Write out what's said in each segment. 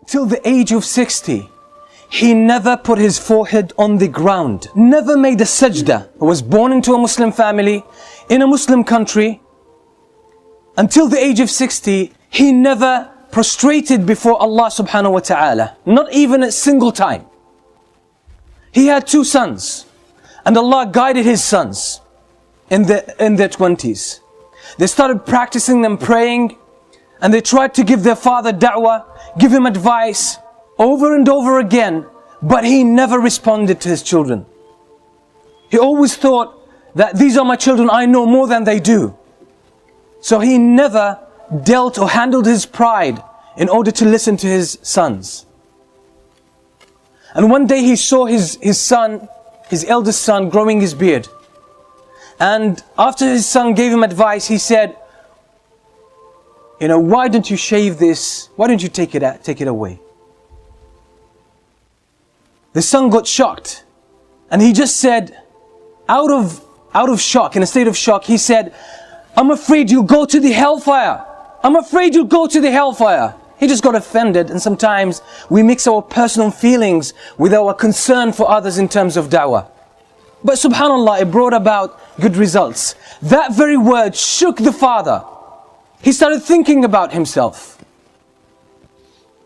till the age of 60, he never put his forehead on the ground, never made a sajda. He was born into a Muslim family, in a Muslim country. Until the age of 60, he never prostrated before Allah subhanahu wa ta'ala, not even a single time. He had 2 sons, and Allah guided his sons in their 20s. They started practicing them praying, and they tried to give their father da'wah, give him advice over and over again, but he never responded to his children. He always thought that these are my children, I know more than they do. So he never dealt or handled his pride in order to listen to his sons. And one day he saw his son, his eldest son, growing his beard. And after his son gave him advice, he said, why don't you shave this? Why don't you take it away? The son got shocked, and he just said, out of shock, in a state of shock, he said, I'm afraid you'll go to the hellfire. I'm afraid you'll go to the hellfire. He just got offended, and sometimes we mix our personal feelings with our concern for others in terms of da'wah. But subhanallah, it brought about good results. That very word shook the father. He started thinking about himself.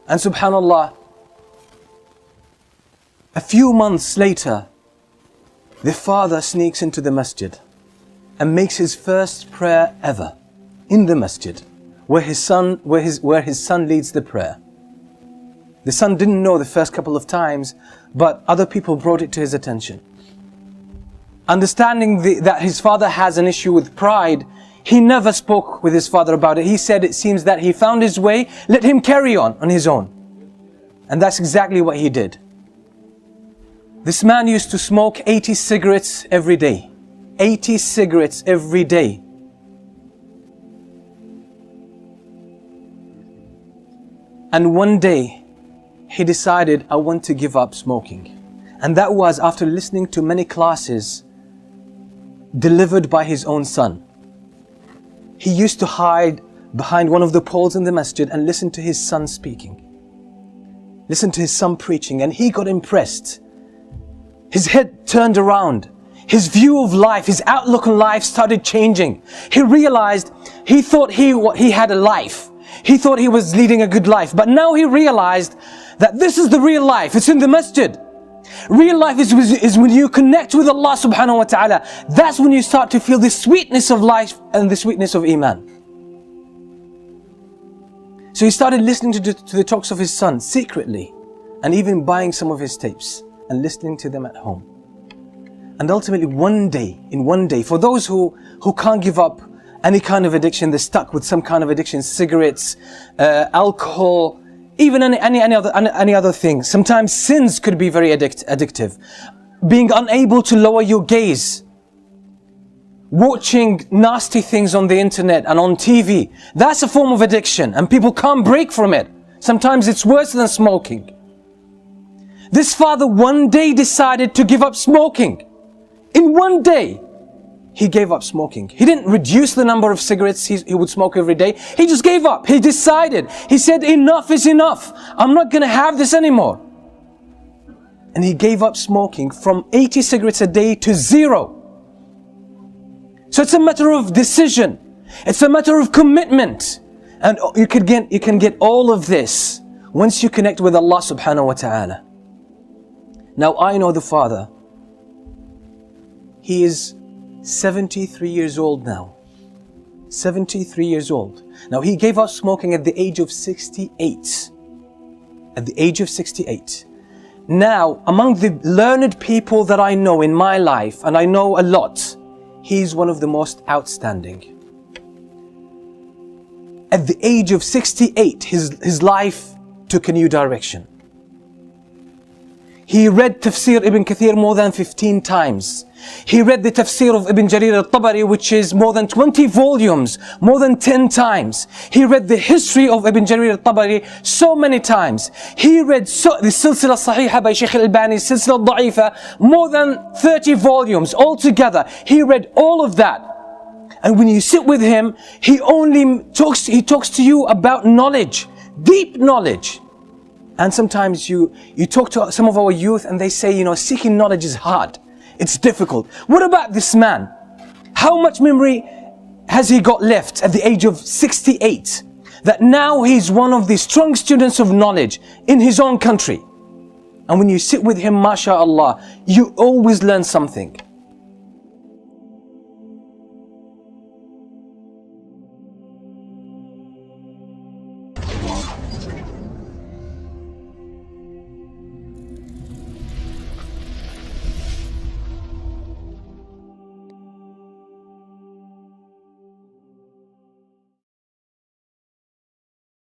And subhanallah, a few months later, the father sneaks into the masjid and makes his first prayer ever in the masjid, where his son leads the prayer. The son didn't know the first couple of times, but other people brought it to his attention. Understanding that his father has an issue with pride, he never spoke with his father about it. He said, it seems that he found his way, let him carry on his own. And that's exactly what he did. This man used to smoke 80 cigarettes every day. 80 cigarettes every day. And one day, he decided, I want to give up smoking. And that was after listening to many classes delivered by his own son. He used to hide behind one of the poles in the masjid and listen to his son speaking. Listen to his son preaching, and he got impressed. His head turned around. His view of life, his outlook on life started changing. He realized, he thought he had a life. He thought he was leading a good life. But now he realized that this is the real life. It's in the masjid. Real life is when you connect with Allah subhanahu wa ta'ala. That's when you start to feel the sweetness of life and the sweetness of Iman. So he started listening to the talks of his son secretly, and even buying some of his tapes and listening to them at home. And ultimately one day, for those who can't give up any kind of addiction, they're stuck with some kind of addiction, cigarettes, alcohol, even any other thing. Sometimes sins could be very addictive. Being unable to lower your gaze, watching nasty things on the internet and on TV, that's a form of addiction, and people can't break from it. Sometimes it's worse than smoking. This father one day decided to give up smoking. In one day, he gave up smoking. He didn't reduce the number of cigarettes he would smoke every day. He just gave up. He decided. He said, enough is enough. I'm not going to have this anymore. And he gave up smoking from 80 cigarettes a day to 0. So it's a matter of decision. It's a matter of commitment. And you can get all of this once you connect with Allah subhanahu wa ta'ala. Now I know the father. He is 73 years old now. 73 years old. Now he gave up smoking at the age of 68. At the age of 68. Now, among the learned people that I know in my life, and I know a lot, he's one of the most outstanding. At the age of 68, his life took a new direction. He read Tafsir Ibn Kathir more than 15 times. He read the Tafsir of Ibn Jarir al-Tabari, which is more than 20 volumes, more than 10 times. He read the history of Ibn Jarir al-Tabari so many times. He read the Silsila Sahiha by Shaykh al-Albani, Silsila Da'ifa, more than 30 volumes altogether. He read all of that. And when you sit with him, he talks to you about knowledge, deep knowledge. And sometimes you talk to some of our youth and they say, you know, seeking knowledge is hard. It's difficult. What about this man? How much memory has he got left at the age of 68? That now he's one of the strong students of knowledge in his own country. And when you sit with him, mashallah, you always learn something.